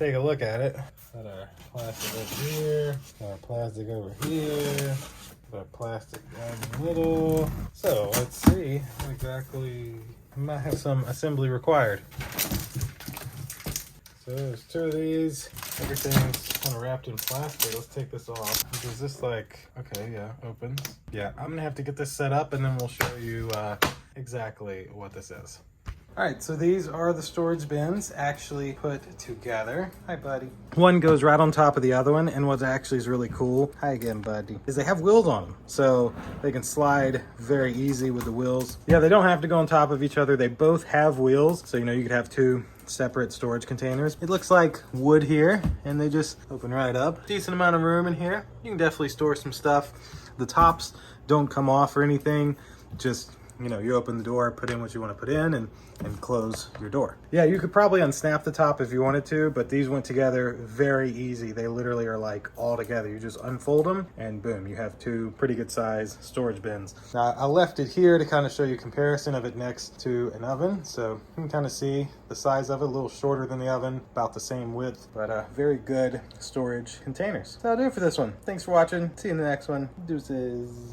take a look at it. Got our plastic over here, got our plastic over here, got our plastic down the middle. So let's see what exactly, I might have some assembly required. So there's two of these. Everything's kind of wrapped in plastic. Let's take this off. Is this like, okay, yeah, opens. Yeah, I'm gonna have to get this set up and then we'll show you exactly what this is. All right, so these are the storage bins actually put together. Hi, buddy. One goes right on top of the other one, and what actually is really cool, hi again, buddy, is they have wheels on them. So they can slide very easy with the wheels. Yeah, they don't have to go on top of each other. They both have wheels, so you could have two separate storage containers. It looks like wood here, and they just open right up. Decent amount of room in here. You can definitely store some stuff. The tops don't come off or anything, just you open the door, put in what you want to put in, and close your door. Yeah, you could probably unsnap the top if you wanted to, but these went together very easy. They literally are like all together. You just unfold them and boom, you have two pretty good size storage bins. Now, I left it here to kind of show you a comparison of it next to an oven. So you can kind of see the size of it, a little shorter than the oven, about the same width, but very good storage containers. So that'll do it for this one. Thanks for watching. See you in the next one. Deuces.